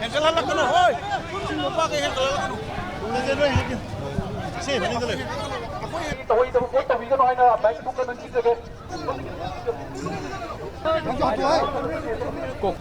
Hengkalalakano, hoy! Sino ba kay hengkalalakano? Nandiyan ba yung Sige, manindali. Tawag ito po, tawigan mo kayo na bike book ka ng sige. Kung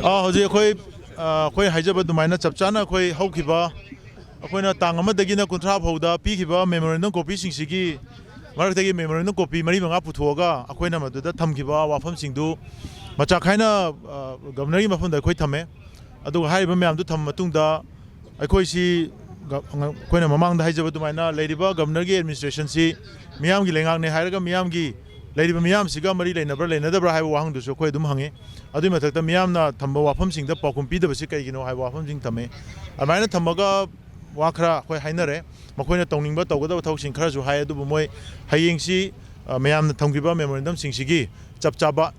Hꯧꯖꯤꯛ ꯑꯩꯈꯣꯏ ꯍꯥꯏꯖꯕ ꯑꯗꯨꯃꯥꯏꯅ ꯆꯞ ꯆꯥꯅ ꯑꯩꯈꯣꯏ ꯍꯧꯈꯤꯕ ꯑꯩꯈꯣꯏꯅ ꯇꯥꯡ ꯑꯃꯗꯒꯤꯅ 30 ꯐꯥꯎꯗ ꯄꯤꯈꯤꯕ ꯃꯦꯃꯣꯔꯦꯟꯗꯝ ꯀꯣꯄꯤꯁꯤꯡꯁꯤꯒꯤ ꯃꯔꯛꯇꯒꯤ ꯃꯦꯃꯣꯔꯦꯟꯗꯝ ꯀꯣꯄꯤ 4-5 ꯄꯨꯊꯣꯛꯑꯒ ꯑꯩꯈꯣꯏꯅ ꯃꯗꯨꯗ ꯊꯝꯈꯤꯕ ꯋꯥꯐꯝꯁꯤꯡꯗꯨ ꯃꯆꯥꯛ ꯈꯥꯏꯅ ꯒꯕꯔꯅꯔꯒꯤ ꯃꯐꯝꯗ ꯑꯩꯈꯣꯏ ꯊꯝꯃꯦ ꯑꯗꯨꯒ ꯍꯥꯏꯔꯤꯕ ꯃꯌꯥꯝꯗꯨ ꯊꯝꯕ ꯃꯇꯨꯡꯗ ꯑꯩꯈꯣꯏꯁꯤ ꯑꯩꯈꯣꯏꯅ ꯃꯃꯥꯡꯗ ꯍꯥꯏꯖꯕ ꯑꯗꯨꯃꯥꯏꯅ ꯂꯩꯔꯤꯕ ꯒꯕꯔꯅꯔꯒꯤ ꯑꯦꯗꯃꯤꯅꯤꯁꯇ꯭ꯔꯦꯁꯟꯁꯤ ꯃꯤꯌꯥꯝꯒꯤ ꯂꯩꯉꯥꯛꯅꯦ ꯍꯥꯏꯔꯒ ꯃꯤꯌꯥꯝꯒꯤ ꯂꯩꯔꯤꯕ ꯃꯤꯌꯥꯝꯁꯤꯒ ꯃꯔꯤ ꯂꯩꯅꯕ꯭ꯔꯥ ꯂꯩꯅꯗꯕ꯭ꯔꯥ ꯍꯥꯏꯕ ꯋꯥꯍꯪꯗꯨꯁꯨ ꯑꯩꯈꯣꯏ ꯑꯗꯨꯝ ꯍꯪꯉꯤ ꯑꯗꯨꯒꯤ ꯃꯊꯛꯇ ꯃꯤꯌꯥꯝꯅ ꯊꯝꯕ ꯋꯥꯐꯝꯁꯤꯡꯗ ꯄꯥꯎꯈꯨꯝ ꯄꯤꯗꯕꯁꯤ ꯀꯩꯒꯤꯅꯣ ꯍꯥꯏꯕ ꯋꯥꯐꯝꯁꯤꯡ ꯊꯝꯃꯦ ꯑꯗꯨꯃꯥꯏꯅ ꯊꯝꯃꯒ ꯋꯥ ꯈꯔ ꯑꯩꯈꯣꯏ ꯍꯥꯏꯅꯔꯦ ꯃꯈꯣꯏꯅ ꯇꯧꯅꯤꯡꯕ ꯇꯧꯒꯗꯕ ꯊꯕꯛꯁꯤꯡ ꯈꯔꯁꯨ ꯍꯥꯏ ꯑꯗꯨꯕꯨ ꯃꯣꯏ ꯍꯌꯦꯡꯁꯤ ꯃꯌꯥꯝꯅ ꯊꯝꯈꯤꯕ ꯃꯦꯃꯣꯔꯦꯟꯗꯝꯁꯤꯡꯁꯤꯒꯤ ꯆꯞ ꯆꯥꯕ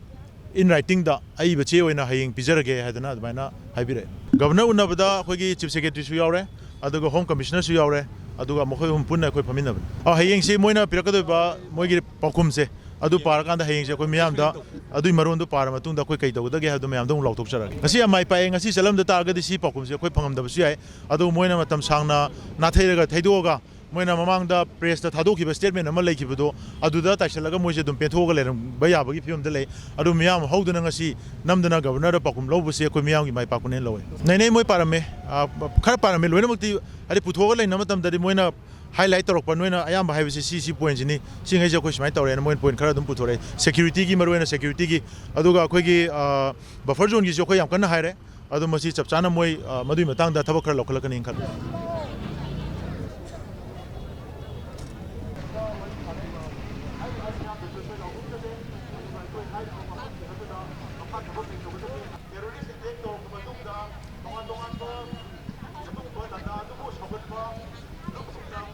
ꯏꯟ ꯔꯥꯏꯇꯤꯡꯗ ꯑꯏꯕ ꯆꯦ ꯑꯣꯏꯅ ꯍꯌꯦꯡ ꯄꯤꯖꯔꯒꯦ ꯍꯥꯏꯗꯅ ꯑꯗꯨꯃꯥꯏꯅ ꯍꯥꯏꯕꯤꯔꯛꯑꯦ ꯒꯕꯔꯅꯔ ꯎꯅꯕꯗ ꯑꯩꯈꯣꯏꯒꯤ ꯆꯤꯐ ꯁꯦꯀ꯭ꯔꯦꯇꯔꯤꯁꯨ ꯌꯥꯎꯔꯦ ꯑꯗꯨꯒ ꯍꯣꯝ ꯀꯃꯤꯁꯅꯔꯁꯨ ꯌꯥꯎꯔꯦ ꯑꯗꯨꯒ ꯃꯈꯣꯏ ꯑꯍꯨꯝ ꯄꯨꯟꯅ ꯑꯩꯈꯣꯏ ꯐꯝꯃꯤꯟꯅꯕꯅꯤ ꯍꯌꯦꯡꯁꯤ ꯃꯣꯏꯅ ꯄꯤꯔꯛꯀꯗꯣꯏꯕ ꯃꯣꯏꯒꯤ ꯄꯥꯎꯈꯨꯝꯁꯦ ꯑꯗꯨ ꯄꯥꯔꯀꯥꯟꯗ ꯍꯌꯦꯡꯁꯦ ꯑꯩꯈꯣꯏ ꯃꯤꯌꯥꯝꯗ ꯑꯗꯨꯒꯤ ꯃꯔꯣꯟꯗꯨ ꯄꯥꯔ ꯃꯇꯨꯡꯗ ꯑꯩꯈꯣꯏ ꯀꯩ ꯇꯧꯒꯗꯒꯦ ꯍꯥꯏꯕꯗꯨ ꯃꯌꯥꯝꯗ ꯑꯃꯨꯛ ꯂꯥꯎꯊꯣꯛꯆꯔꯒꯦ ꯉꯁꯤ ꯌꯥꯝ ꯃꯥꯏ ꯄꯥꯛꯑꯦ ꯉꯁꯤ ꯆꯠꯂꯝꯗ ꯇꯥꯔꯒꯗꯤ ꯁꯤ ꯄꯥꯎꯈꯨꯝꯁꯦ ꯑꯩꯈꯣꯏ ꯐꯪꯉꯝꯗꯕꯁꯨ ꯌꯥꯏ ꯑꯗꯨ ꯃꯣꯏꯅ ꯃꯇꯝ ꯁꯥꯡꯅ ꯅꯥꯊꯩꯔꯒ ꯊꯩꯗꯣꯛꯑꯒ ꯃꯣꯏꯅ ꯃꯃꯥꯡꯗ ꯄ꯭ꯔꯦꯁꯇ ꯊꯥꯗꯣꯛꯈꯤꯕ ꯁ꯭ꯇꯦꯠꯃꯦꯟ ꯑꯃ ꯂꯩꯈꯤꯕꯗꯣ ꯑꯗꯨꯗ ꯇꯥꯏꯁꯜꯂꯒ ꯃꯣꯏꯁꯦ ꯑꯗꯨꯝ ꯄꯦꯟꯊꯣꯛꯑꯒ ꯂꯩꯔꯝꯕ ꯌꯥꯕꯒꯤ ꯐꯤꯕꯝꯗ ꯂꯩ ꯑꯗꯨ ꯃꯤꯌꯥꯝ ꯍꯧꯗꯨꯅ ꯉꯁꯤ ꯅꯝꯗꯅ ꯒꯕꯔꯅꯔꯗ ꯄꯥꯎꯈꯨꯝ ꯂꯧꯕꯁꯤ ꯑꯩꯈꯣꯏ ꯃꯤꯌꯥꯝꯒꯤ ꯃꯥꯏ ꯄꯥꯛꯄꯅꯦ ꯂꯧꯋꯦ ꯅꯩꯅꯩ ꯃꯣꯏ ꯄꯥꯔꯝꯃꯦ ꯈꯔ ꯄꯥꯔꯝꯃꯦ ꯂꯣꯏꯅꯃꯛꯇꯤ ꯍꯥꯏꯗꯤ ꯄꯨꯊꯣꯛꯑꯒ ꯂꯩꯅꯕ ꯃꯇꯝꯗꯗꯤ ꯃꯣꯏꯅ highlight ꯇꯧꯔꯛꯄ ꯅꯣꯏꯅ ꯑꯌꯥꯝꯕ ꯍꯥꯏꯕꯁꯤ ꯁꯤ ꯄꯣꯏꯟꯠꯁꯤꯅꯤ ꯁꯤꯉꯩꯁꯦ ꯑꯩꯈꯣꯏ ꯁꯨꯃꯥꯏꯅ ꯇꯧꯔꯦꯅ ꯃꯣꯏꯅ ꯄꯣꯏꯟꯠ ꯈꯔ ꯑꯗꯨꯝ ꯄꯨꯊꯣꯔꯛꯑꯦ ꯁꯦꯀ꯭ꯌꯨꯔꯤꯇꯤꯒꯤ ꯃꯔꯨꯑꯣꯏꯅ ꯁꯦꯀ꯭ꯌꯨꯔꯤꯇꯤꯒꯤ ꯑꯗꯨꯒ ꯑꯩꯈꯣꯏꯒꯤ ꯕꯐꯔ ꯖꯣꯟꯒꯤꯁꯨ ꯑꯩꯈꯣꯏ ꯌꯥꯝ ꯀꯟꯅ ꯍꯥꯏꯔꯦ ꯑꯗꯨ ꯃꯁꯤ ꯆꯞ ꯆꯥꯅ ꯃꯣꯏ ꯃꯗꯨꯒꯤ ꯃꯇꯥꯡꯗ ꯊꯕꯛ ꯈꯔ ꯂꯧꯈꯠꯂꯛꯀꯅꯤ ꯈꯜꯂꯤ terrorist